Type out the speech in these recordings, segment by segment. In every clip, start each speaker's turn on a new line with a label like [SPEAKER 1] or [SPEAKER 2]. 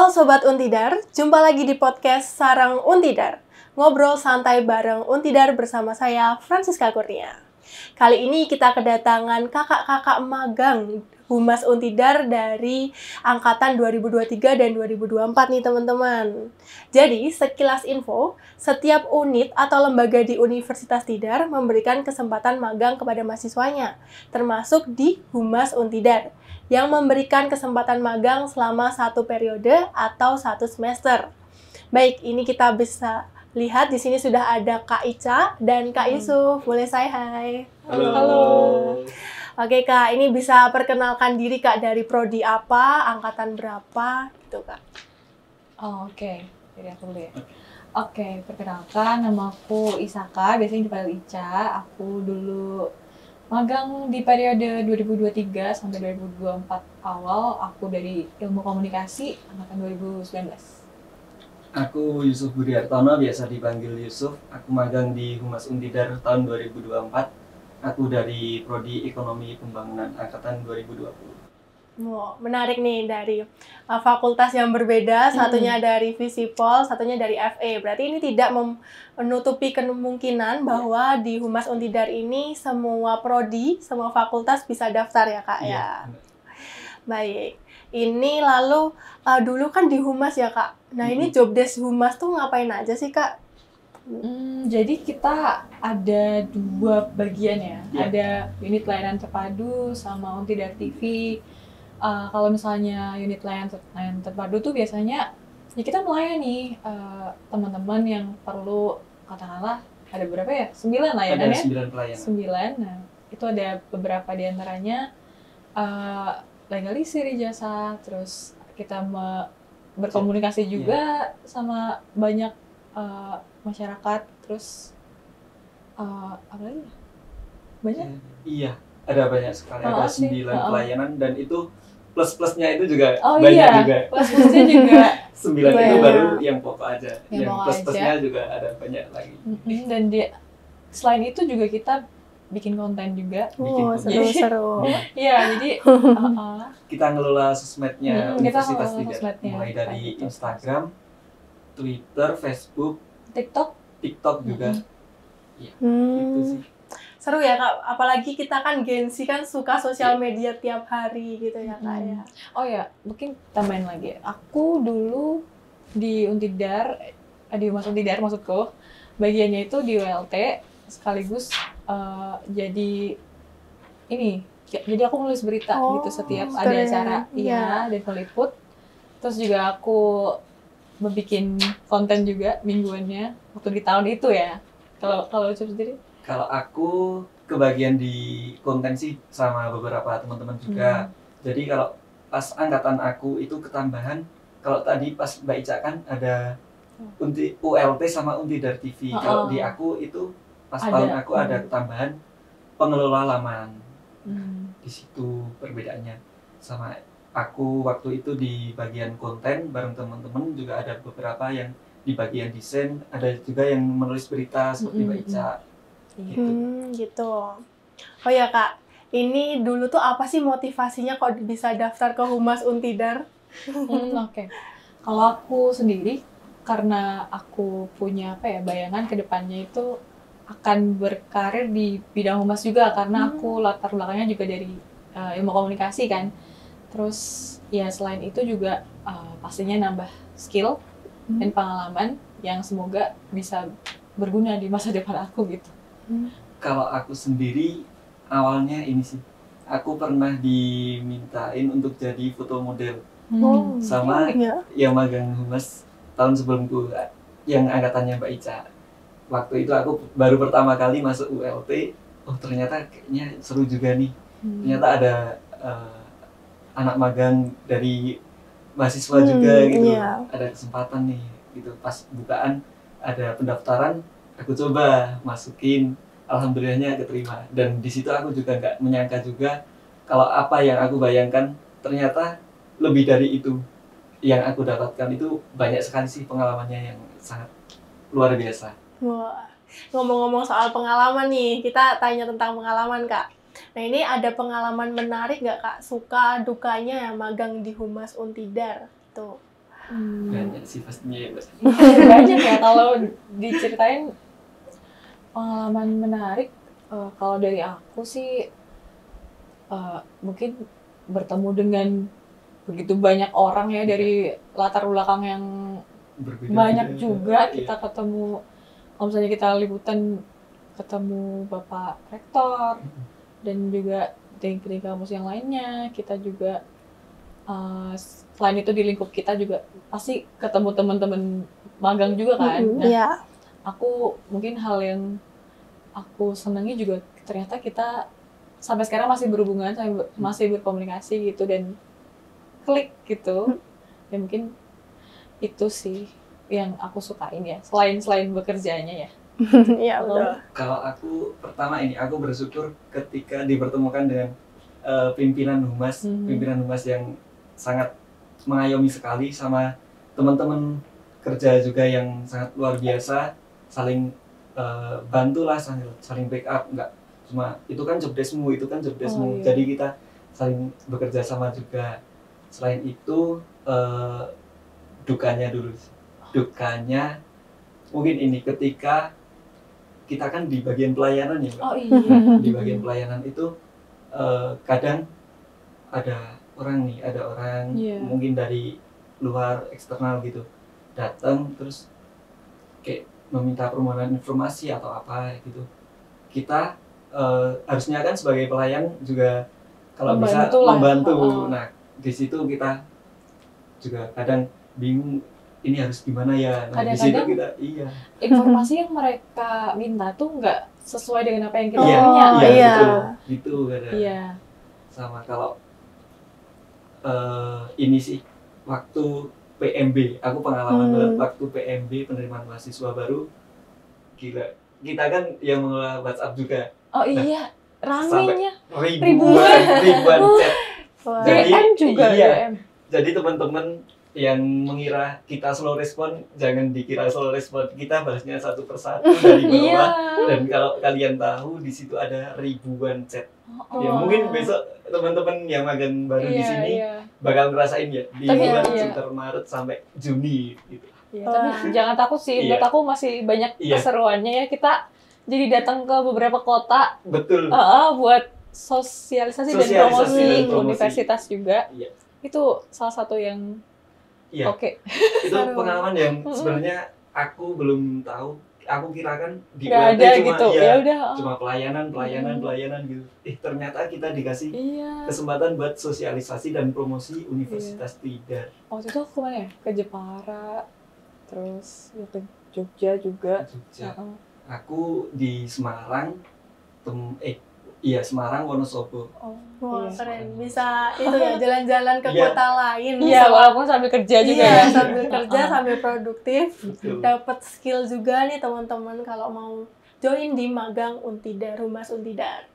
[SPEAKER 1] Sobat Untidar, jumpa lagi di podcast Sarang Untidar. Ngobrol santai bareng Untidar bersama saya, Francisca Kurnia. Kali ini kita kedatangan kakak-kakak magang Humas Untidar dari angkatan 2023 dan 2024 nih teman-teman. Jadi, sekilas info, setiap unit atau lembaga di Universitas Tidar memberikan kesempatan magang kepada mahasiswanya, termasuk di Humas Untidar, yang memberikan kesempatan magang selama 1 periode atau 1 semester. Baik, ini kita bisa lihat di sini sudah ada Kak Ica dan Kak Yusuf. Boleh say hi.
[SPEAKER 2] Halo.
[SPEAKER 1] Oke Kak, ini bisa perkenalkan diri Kak dari prodi apa, angkatan berapa, gitu Kak.
[SPEAKER 3] Oke. Jadi aku dulu ya. Oke, perkenalkan nama aku Isaka, biasanya dipanggil Ica. Aku dulu magang di periode 2023 sampai 2024 awal. Aku dari Ilmu Komunikasi angkatan 2019.
[SPEAKER 2] Aku Yusuf Budi Hartono, biasa dipanggil Yusuf. Aku magang di Humas Untidar tahun 2024. Aku dari Prodi Ekonomi Pembangunan angkatan 2020.
[SPEAKER 1] Wow, menarik nih dari fakultas yang berbeda, satunya dari Visipol, satunya dari FE. Berarti ini tidak menutupi kemungkinan bahwa di Humas Untidar ini semua prodi, semua fakultas bisa daftar ya Kak ya. Baik, ini lalu dulu kan di Humas ya Kak. Nah ini jobdesk Humas tuh ngapain aja sih Kak?
[SPEAKER 3] Jadi kita ada 2 bagian ya. Ada unit layanan terpadu sama Untidar TV. Kalau misalnya unit layanan terpadu tuh biasanya ya kita melayani teman-teman yang perlu, katakanlah ada berapa ya? 9 layanan ya?
[SPEAKER 2] Ada 9 pelayanan.
[SPEAKER 3] 9. Nah, itu ada beberapa di antaranya legalisir ijazah, terus kita berkomunikasi juga sama banyak masyarakat, terus apa lagi? Banyak?
[SPEAKER 2] Iya, ada banyak sekali. Ada 9 pelayanan dan itu plus-plusnya itu juga
[SPEAKER 3] banyak
[SPEAKER 2] banyak juga.
[SPEAKER 3] Plus-plusnya juga
[SPEAKER 2] 9 itu baru yang pokok aja.
[SPEAKER 3] Yang
[SPEAKER 2] Yang
[SPEAKER 3] pokok
[SPEAKER 2] plus-plusnya
[SPEAKER 3] aja.
[SPEAKER 2] juga ada banyak lagi.
[SPEAKER 3] Dan selain itu juga kita bikin konten juga.
[SPEAKER 1] Oh,
[SPEAKER 2] konten.
[SPEAKER 1] seru-seru.
[SPEAKER 3] Iya, jadi
[SPEAKER 2] Kita ngelola sosmednya
[SPEAKER 3] kita
[SPEAKER 2] Universitas
[SPEAKER 3] ngelola
[SPEAKER 2] Tidar.
[SPEAKER 3] sosmednya.
[SPEAKER 2] Mulai dari
[SPEAKER 3] Kayak gitu.
[SPEAKER 2] Instagram, Twitter, Facebook, TikTok juga. Iya, itu sih.
[SPEAKER 1] Seru ya Kak, apalagi kita kan Gen Z kan suka sosial media tiap hari gitu ya Kak ya.
[SPEAKER 3] Oh ya, mungkin tambahin lagi. Aku dulu di Untidar, di Humas Untidar maksudku, bagiannya itu di ULT sekaligus jadi ini. Jadi aku nulis berita gitu setiap ada acara dan meliput. Terus juga aku bikin konten juga mingguannya waktu di tahun itu ya. Kalau Ucup sendiri?
[SPEAKER 2] Kalau aku kebagian di konten sih sama beberapa teman-teman juga. Jadi kalau pas angkatan aku itu ketambahan, kalau tadi pas Mbak Ica kan ada ULT sama Untidar TV. Kalau di aku itu pas tahun aku ada ketambahan pengelola laman. Di situ perbedaannya. Sama aku waktu itu di bagian konten bareng teman-teman, juga ada beberapa yang di bagian desain, ada juga yang menulis berita seperti Mbak Ica.
[SPEAKER 1] Gitu. Oh ya Kak, ini dulu tuh apa sih motivasinya kok bisa daftar ke Humas Untidar?
[SPEAKER 3] Oke. Kalau aku sendiri, karena aku punya bayangan ke depannya itu akan berkarir di bidang humas juga, karena aku latar belakangnya juga dari ilmu komunikasi kan. Terus ya selain itu juga pastinya nambah skill dan pengalaman yang semoga bisa berguna di masa depan aku gitu.
[SPEAKER 2] Kalau aku sendiri awalnya ini sih, aku pernah dimintain untuk jadi foto model sama yang magang humas tahun sebelumku, yang angkatannya Mbak Ica. Waktu itu aku baru pertama kali masuk ULT, ternyata kayaknya seru juga nih. Ternyata ada anak magang dari mahasiswa juga gitu, ada kesempatan nih gitu. Pas bukaan ada pendaftaran, aku coba masukin, alhamdulillahnya keterima. Dan di situ aku juga nggak menyangka juga kalau apa yang aku bayangkan ternyata lebih dari itu yang aku dapatkan. Itu banyak sekali sih pengalamannya yang sangat luar biasa.
[SPEAKER 1] Wah, ngomong-ngomong soal pengalaman nih, kita tanya tentang pengalaman Kak. Nah ini ada pengalaman menarik nggak Kak? Suka dukanya ya magang di Humas Untidar gitu.
[SPEAKER 2] Banyak sih pastinya ya Mbak.
[SPEAKER 3] Banyak ya kalau diceritain pengalaman menarik. Kalau dari aku sih mungkin bertemu dengan begitu banyak orang ya dari latar belakang yang
[SPEAKER 2] Berbeda-beda.
[SPEAKER 3] banyak juga.
[SPEAKER 2] Iya.
[SPEAKER 3] Kita ketemu, kalau misalnya kita liputan ketemu Bapak Rektor dan juga di kampus yang lainnya, kita juga selain itu di lingkup kita juga pasti ketemu teman-teman magang juga kan. Nah, aku mungkin hal yang aku senangi juga ternyata kita sampai sekarang masih berhubungan, masih berkomunikasi gitu dan klik gitu. Ya mungkin itu sih yang aku sukain ya, selain bekerjanya ya.
[SPEAKER 1] Iya betul.
[SPEAKER 2] Kalau aku pertama ini aku bersyukur ketika dipertemukan dengan pimpinan humas yang sangat mengayomi sekali, sama teman-teman kerja juga yang sangat luar biasa, saling bantulah, saling backup, enggak cuma itu kan job deskmu,
[SPEAKER 3] Iya.
[SPEAKER 2] jadi kita saling bekerja sama juga. Selain itu dukanya mungkin ini ketika kita kan di bagian pelayanan ya Mbak.
[SPEAKER 3] Oh iya.
[SPEAKER 2] Di bagian pelayanan itu kadang ada orang
[SPEAKER 3] Iya.
[SPEAKER 2] mungkin dari luar eksternal gitu datang terus kayak meminta permohonan informasi atau apa gitu. Kita harusnya kan sebagai pelayan juga kalau bisa membantu. Nah, di situ kita juga kadang bingung ini harus gimana ya. Nah, di situ kita
[SPEAKER 3] informasi yang mereka minta tuh nggak sesuai dengan apa yang kita
[SPEAKER 2] punya.
[SPEAKER 3] punya.
[SPEAKER 1] Iya.
[SPEAKER 2] Gitu kadang.
[SPEAKER 3] Iya.
[SPEAKER 2] Sama kalau ini sih waktu PMB, aku pengalaman banget waktu PMB penerimaan mahasiswa baru, gila. Kita kan yang mengelola WhatsApp juga.
[SPEAKER 3] Oh iya, ramenya
[SPEAKER 2] ribuan chat.
[SPEAKER 3] DM juga.
[SPEAKER 2] Iya. Jadi teman-teman yang mengira kita slow respon, jangan dikira slow respon. Kita balasnya satu persatu dari bawah. Dan kalau kalian tahu di situ ada ribuan chat. Ya mungkin besok teman-teman yang magang baru di sini bakal ngerasain ya di bulan Maret sampai Juni gitu.
[SPEAKER 3] Iya, tapi jangan takut sih, menurut aku masih banyak keseruannya ya. Kita jadi datang ke beberapa kota.
[SPEAKER 2] Betul.
[SPEAKER 3] Buat sosialisasi dan promosi universitas juga.
[SPEAKER 2] Iya.
[SPEAKER 3] Itu salah satu yang oke.
[SPEAKER 2] Itu pengalaman yang sebenarnya aku belum tahu. Aku kira kan di
[SPEAKER 3] ULT cuma gitu.
[SPEAKER 2] Cuma pelayanan gitu. Ternyata kita dikasih kesempatan buat sosialisasi dan promosi universitas Tidar.
[SPEAKER 3] Waktu itu aku kemana ya? Ke Jepara, terus ke Jogja juga.
[SPEAKER 2] Aku di Semarang, Semarang, Wonosobo.
[SPEAKER 1] Wah, keren. Bisa itu ya, jalan-jalan ke kota lain.
[SPEAKER 3] Iya, walaupun sambil kerja juga ya.
[SPEAKER 1] Sambil kerja, sambil produktif. Dapat skill juga nih teman-teman kalau mau join di magang Untidar, Humas Untidar.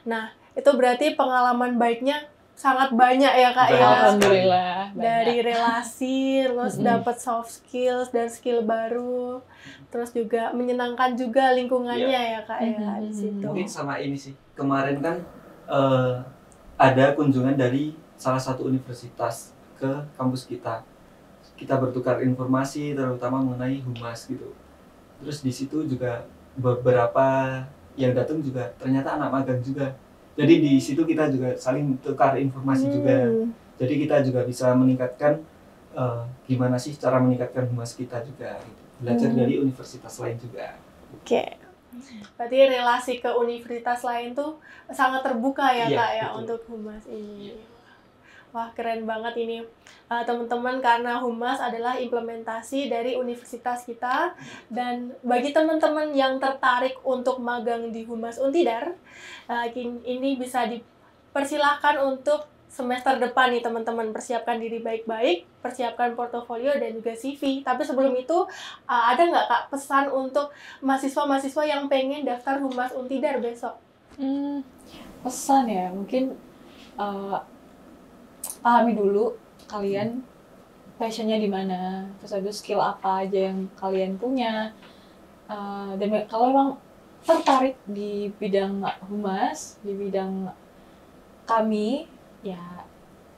[SPEAKER 1] Nah, itu berarti pengalaman baiknya sangat banyak ya Kak ya.
[SPEAKER 3] Alhamdulillah.
[SPEAKER 1] Dari relasi, terus dapat soft skills dan skill baru. Terus juga menyenangkan juga lingkungannya ya Kak ya di situ.
[SPEAKER 2] Mungkin sama ini sih. Kemarin kan ada kunjungan dari salah satu universitas ke kampus kita. Kita bertukar informasi terutama mengenai humas gitu. Terus di situ juga beberapa yang datang juga ternyata anak magang juga. Jadi di situ kita juga saling tukar informasi juga. Jadi kita juga bisa meningkatkan gimana sih cara meningkatkan humas kita juga gitu. Belajar dari universitas lain juga.
[SPEAKER 1] Oke. Berarti relasi ke universitas lain tuh sangat terbuka ya Kak ya untuk humas ini. Wah, keren banget ini teman-teman, karena humas adalah implementasi dari universitas kita. Dan bagi teman-teman yang tertarik untuk magang di Humas Untidar, ini bisa dipersilahkan untuk semester depan nih teman-teman. Persiapkan diri baik-baik, persiapkan portofolio dan juga CV. Tapi sebelum itu, ada nggak Kak pesan untuk mahasiswa-mahasiswa yang pengen daftar Humas Untidar besok?
[SPEAKER 3] Pesan ya, mungkin pahami dulu kalian passionnya di mana, terus ada skill apa aja yang kalian punya, dan kalau memang tertarik di bidang humas, di bidang kami, ya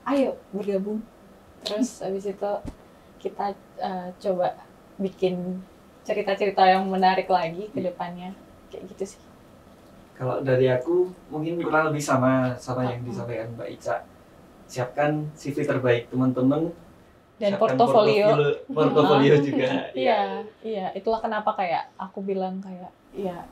[SPEAKER 3] ayo bergabung. Terus habis itu kita coba bikin cerita-cerita yang menarik lagi ke depannya. Kayak gitu sih.
[SPEAKER 2] Kalau dari aku mungkin kurang lebih sama yang disampaikan Mbak Ica. Siapkan CV terbaik teman-teman
[SPEAKER 3] dan
[SPEAKER 2] siapkan portofolio juga.
[SPEAKER 3] Iya, itulah kenapa kayak aku bilang kayak ya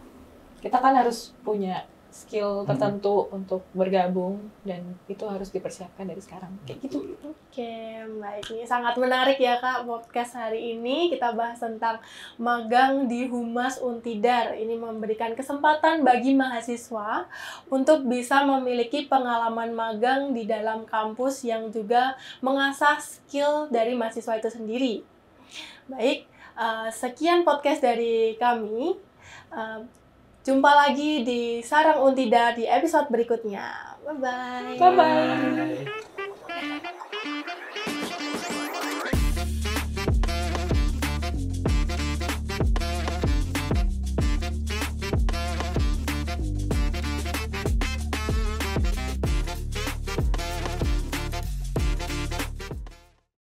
[SPEAKER 3] kita kan harus punya skill tertentu untuk bergabung dan itu harus dipersiapkan dari sekarang kayak gitu.
[SPEAKER 1] Oke, baik. Ini sangat menarik ya Kak podcast hari ini. Kita bahas tentang magang di Humas Untidar. Ini memberikan kesempatan bagi mahasiswa untuk bisa memiliki pengalaman magang di dalam kampus yang juga mengasah skill dari mahasiswa itu sendiri. Baik, sekian podcast dari kami. Jumpa lagi di Sarang Untidar di episode berikutnya. Bye-bye.
[SPEAKER 3] Bye-bye.